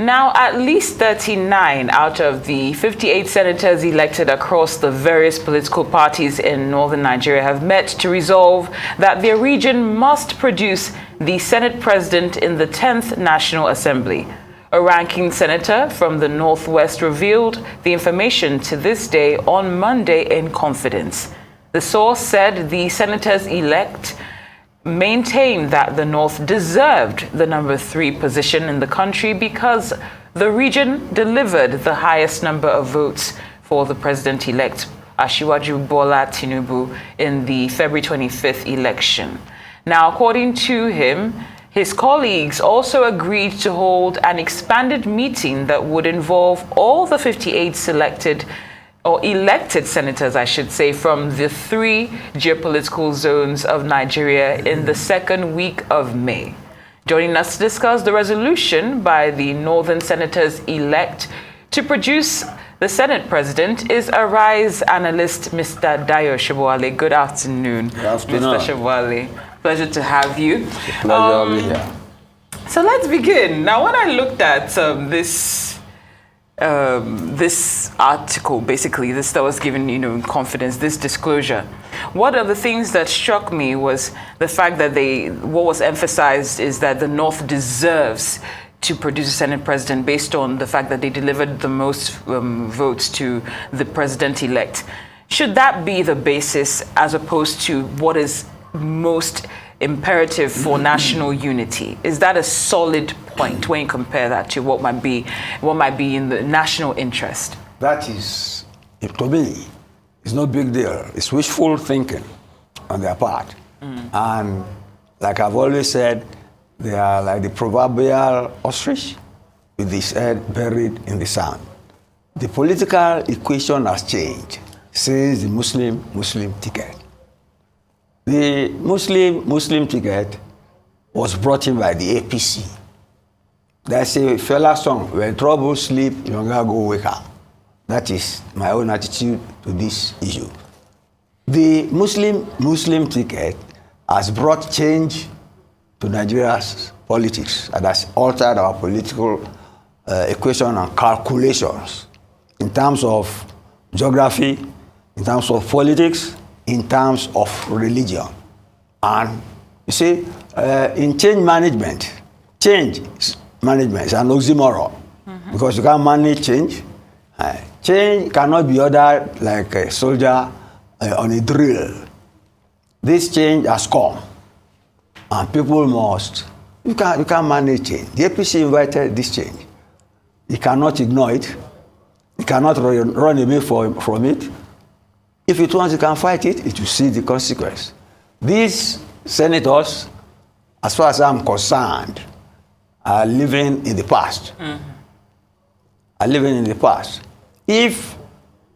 Now, at least 39 out of the 58 senators elected across the various political parties in northern Nigeria have met to resolve that their region must produce the Senate President in the 10th National Assembly. A ranking senator from the Northwest revealed the information to this day on Monday in confidence. The source said the senators-elect maintained that the North deserved the number 3 position in the country because the region delivered the highest number of votes for the president-elect, Asiwaju Bola Tinubu, in the February 25th election. Now, according to him, his colleagues also agreed to hold an expanded meeting that would involve all the 58 elected senators, I should say, from the 3 geopolitical zones of Nigeria in the second week of May. Joining us to discuss the resolution by the Northern Senators-elect to produce the Senate President is Arise analyst Mr. Dayo Sobowale. Good afternoon, Mr. Sobowale. Pleasure to have you. Pleasure to be here. So let's begin. Now, when I looked at this article, basically, this that was given, in confidence, this disclosure, one of the things that struck me was the fact that what was emphasized is that the North deserves to produce a Senate President based on the fact that they delivered the most votes to the President-elect. Should that be the basis as opposed to what is most imperative for national unity? Is that a solid point when you compare that to what might be in the national interest? That is, to me, it's no big deal. It's wishful thinking on their part. And like I've always said, they are like the proverbial ostrich with his head buried in the sand. The political equation has changed since the Muslim ticket. The Muslim ticket was brought in by the APC. There's a fella song, when trouble sleep, younger go wake up. That is my own attitude to this issue. The Muslim ticket has brought change to Nigeria's politics and has altered our political equation and calculations in terms of geography, in terms of politics, in terms of religion. And you see, in change management is an oxymoron, because you can't manage change. Change cannot be ordered like a soldier on a drill. This change has come, and people you can't manage change. The APC invited this change. You cannot ignore it. You cannot run away from it. If it wants, you can fight it, it will see the consequence. These senators, as far as I'm concerned, are living in the past. Are living in the past. If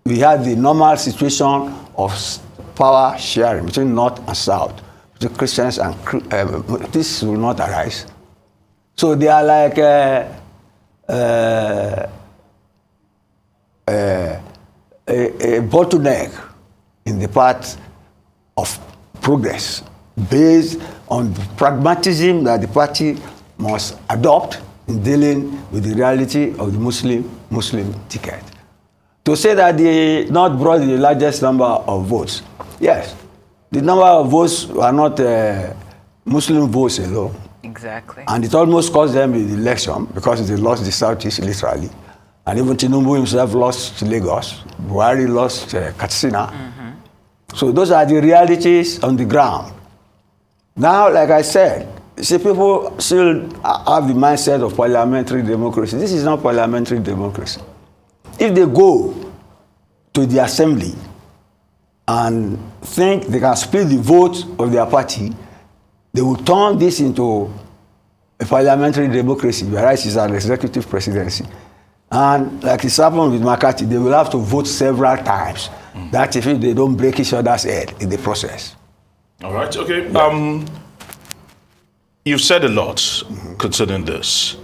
we had the normal situation of power sharing between North and South, between Christians and this will not arise. So they are like a bottleneck in the path of progress based on the pragmatism that the party must adopt in dealing with the reality of the Muslim ticket. To say that they not brought the largest number of votes, yes, the number of votes are not Muslim votes alone. Exactly. And it almost cost them the election because they lost the Southeast literally. And even Tinubu himself lost Lagos. Buhari lost Katsina. So those are the realities on the ground. Now, like I said, see, people still have the mindset of parliamentary democracy. This is not parliamentary democracy. If they go to the assembly and think they can split the vote of their party, they will turn this into a parliamentary democracy, whereas it's an executive presidency. And like it's happened with McCarthy, they will have to vote several times. That if they don't break each other's head in the process. All right, okay. Yeah. You've said a lot concerning this,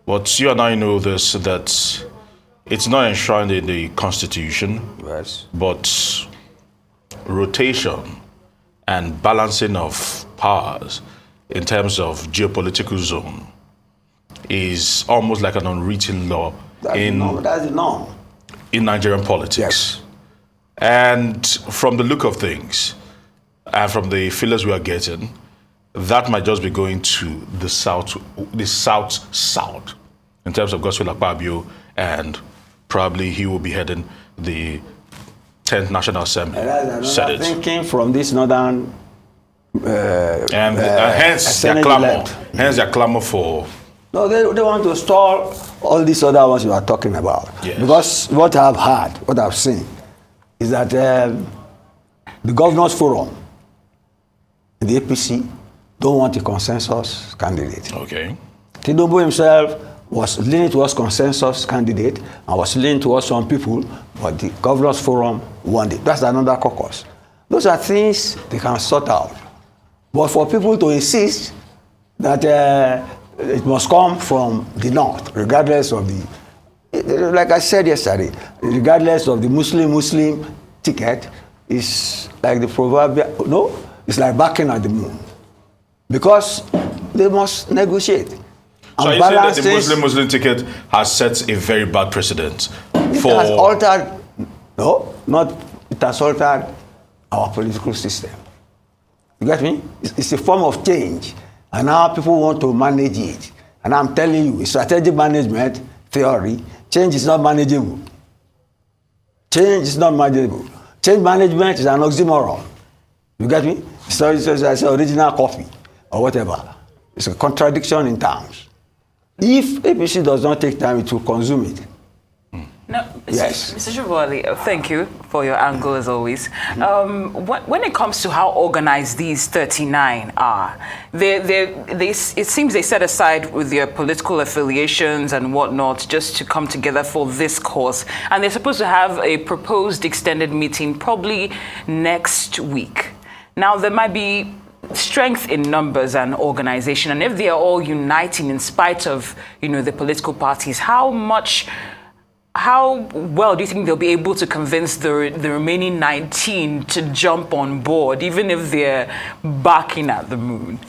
but you and I know this, that it's not enshrined in the Constitution, Yes. but rotation and balancing of powers in terms of geopolitical zone is almost like an unwritten law That's the norm. in Nigerian politics. Yes. And from the look of things, and from the feelers we are getting, that might just be going to the south, in terms of Godswill Akpabio, and probably he will be heading the 10th National Assembly. Senate. Thinking from this northern and hence their clamor. Hence their clamor for. No, they want to stall all these other ones you are talking about. Yes. Because what I've heard, what I've seen, is that the governors forum, the APC, don't want a consensus candidate. Okay. Tinubu himself was leaning towards consensus candidate and was leaning towards some people, but the governors forum wanted it. That's another caucus. Those are things they can sort out. But for people to insist that it must come from the north, regardless of the, like I said yesterday, regardless of the Muslim ticket, is like the proverbial, no, it's like barking at the moon. Because they must negotiate. So are you saying that the Muslim ticket has set a very bad precedent? It has altered, it has altered our political system. You get me? It's a form of change. And now people want to manage it. And I'm telling you, strategic management theory, change is not manageable. Change is not manageable. Change management is an oxymoron. You get me? So it's original copy or whatever. It's a contradiction in terms. If APC does not take time, it will consume it. No, yes. Mr. Sobowale, thank you for your angle as always. When it comes to how organized these 39 are, it seems they set aside with their political affiliations and whatnot just to come together for this cause. And they're supposed to have a proposed extended meeting probably next week. Now, there might be strength in numbers and organization, and if they are all uniting in spite of, the political parties, how well do you think they'll be able to convince the remaining 19 to jump on board, even if they're barking at the moon?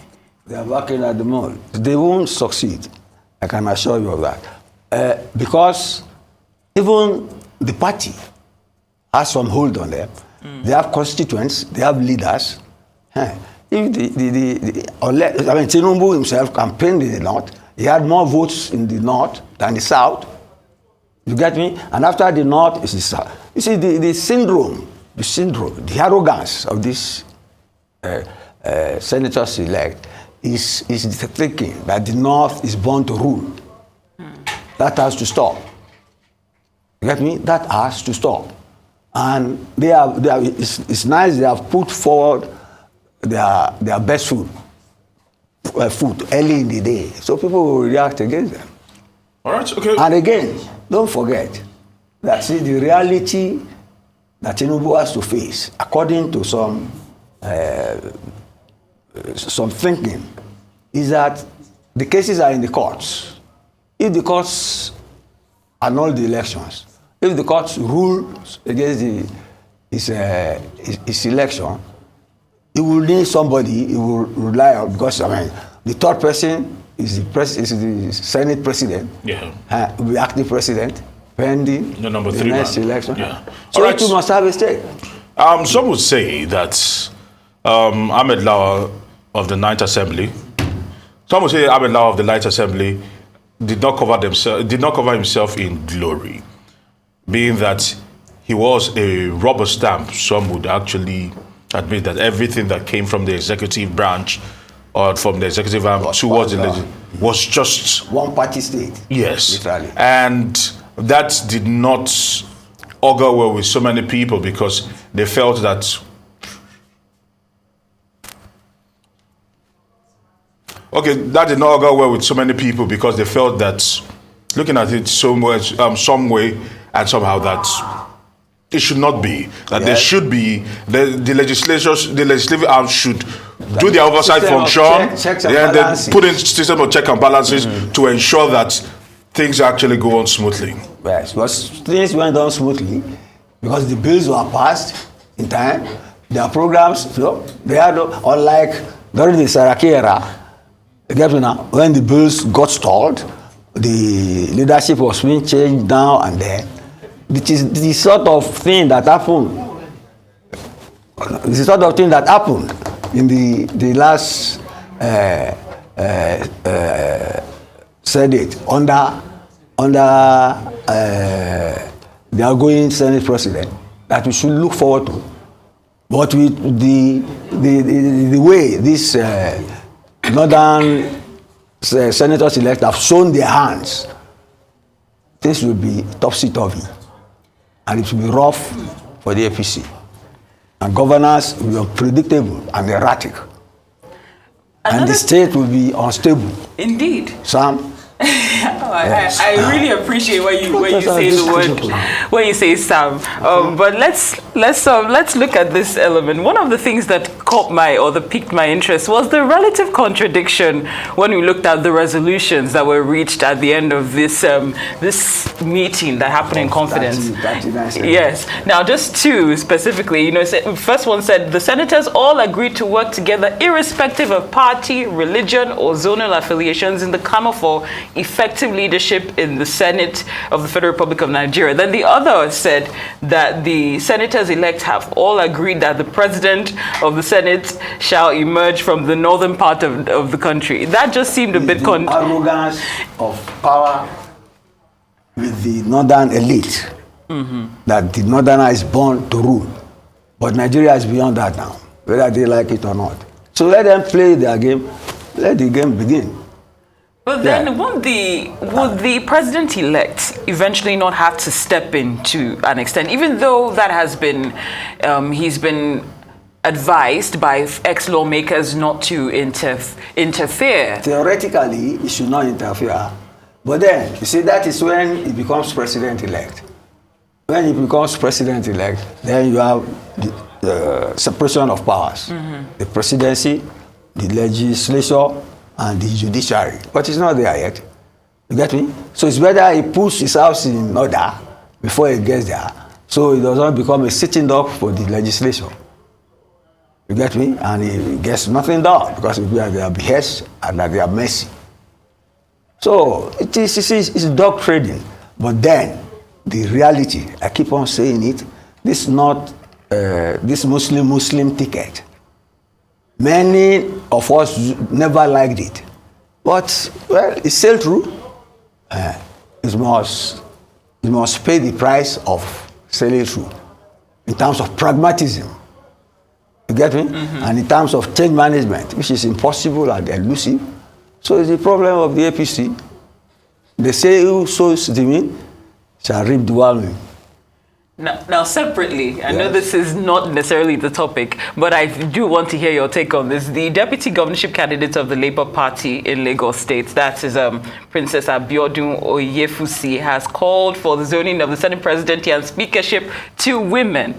They're barking at the moon. They won't succeed. I can assure you of that. Because even the party has some hold on them. They have constituents, they have leaders. If Tinubu himself campaigned in the north, he had more votes in the north than the south. You get me? And after the north is the south. You see, the syndrome, the arrogance of this senators elect is the thinking that the north is born to rule. That has to stop. You get me? That has to stop. And it's nice they have put forward their best food early in the day. So people will react against them. All right, okay. And again, don't forget that the reality that Tinubu has to face, according to some thinking, is that the cases are in the courts. If the courts annul the elections, if the courts rule against his election, he will need somebody he will rely on, because the third person is the Senate president. Yeah. Will be acting president pending the next election. Yeah. So right. You must have a stake. Some would say that Ahmed Lawa of the 9th Assembly, some would say Ahmed Lawa of the 9th Assembly did not cover himself in glory, being that he was a rubber stamp. Some would actually admit that everything that came from the executive branch or from the executive arm towards the legislature was just one party state. Yes. Literally. And that did not augur well with so many people, because they felt that that did not augur well with so many people because they felt that, looking at it some way and somehow, that it should not be. That there should be, the legislative arm should do their oversight function, and then put in system of check and balances to ensure that things actually go on smoothly. Yes, but things went on smoothly because the bills were passed in time. Their programs, they had, unlike during the Saraki era, when the bills got stalled, the leadership was being changed now and then. It is the sort of thing that happened. The sort of thing that happened in the last Senate under the outgoing Senate president that we should look forward to. But with the way these northern senators elect have shown their hands, this will be topsy-turvy, and it will be rough for the APC. And governance will be unpredictable and erratic. And the state will be unstable. Indeed. Sam? Yes. I really appreciate when you say the word, when you say Sam. But let's look at this element. One of the things that piqued my interest was the relative contradiction when we looked at the resolutions that were reached at the end of this meeting that happened in confidence. Yes. Now, just two specifically. First one said the senators all agreed to work together irrespective of party, religion, or zonal affiliations in the clamor for effective leadership in the Senate of the Federal Republic of Nigeria. Then the other said that the senators-elect have all agreed that the president of the Senate shall emerge from the northern part of the country. That just seemed a bit... The arrogance of power with the northern elite, that the northerner is born to rule. But Nigeria is beyond that now, whether they like it or not. So let them play their game. Let the game begin. But then would the president-elect eventually not have to step in to an extent, even though that has been, he's been advised by ex-lawmakers not to interfere? Theoretically, he should not interfere. But then, you see, that is when he becomes president-elect. When he becomes president-elect, then you have the separation of powers. The presidency, the legislature, and the judiciary. But it's not there yet. You get me? So it's better he puts his house in order before he gets there, so it does not become a sitting duck for the legislation. You get me? And he gets nothing done because it will be at their behest and at their mercy. So it's dog trading. But then the reality, I keep on saying it, this is not this Muslim ticket. Many of us never liked it, but well, it's still true. It must pay the price of selling through, in terms of pragmatism. You get me? And in terms of change management, which is impossible and elusive. So it's the problem of the APC. They say who sows the meat shall reap the whirlwind. Now, separately, I know this is not necessarily the topic, but I do want to hear your take on this. The deputy governorship candidate of the Labour Party in Lagos State, that is Princess Abiodun Oyefusi, has called for the zoning of the Senate presidency and speakership to women.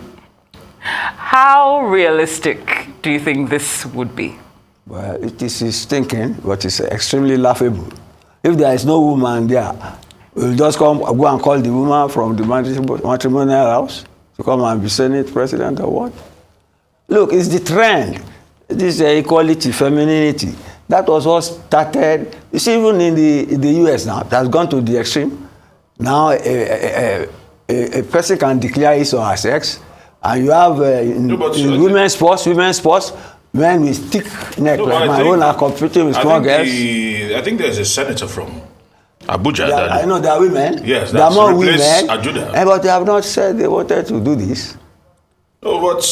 How realistic do you think this would be? Well, it is his thinking, but it's extremely laughable. If there is no woman there, we'll just go and call the woman from the matrimonial house to come and be Senate president or what? Look, it's the trend. This equality, femininity. That was what started. You see, even in the US now, it has gone to the extreme. Now, a person can declare his or her sex, and you have in women's sports, men with thick neck, like my own, are competing with small girls. I think there's a senator from Abuja. I know there are women. Yes, there are more women. Ajuda. But they have not said they wanted to do this. No, but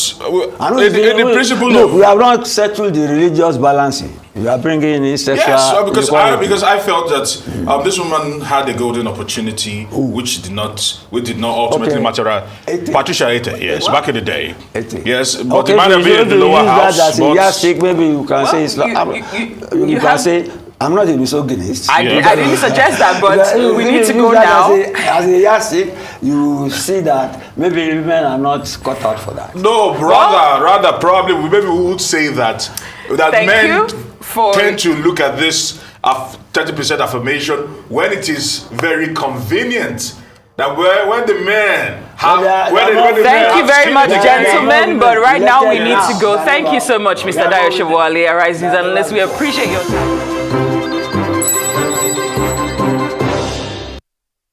in the principle look, we have not settled the religious balancing. We are bringing in sexual. Yes, because I felt that this woman had a golden opportunity, which did not ultimately materialize. Patricia Ete, yes, back in the day. Yes, but it might have been in the lower house. As a yardstick, maybe you can say Islam. You can say, I'm not a misogynist. I didn't suggest that, but we need to go now. As a yardstick, you see that maybe women are not cut out for that. No, rather probably maybe we would say that men tend to look at this 30% affirmation when it is very convenient. That when the men have... Thank you very much, gentlemen. But right now we need to go. Thank you so much, Mr. Dayo Sobowale, Arise News Analyst. We appreciate your time.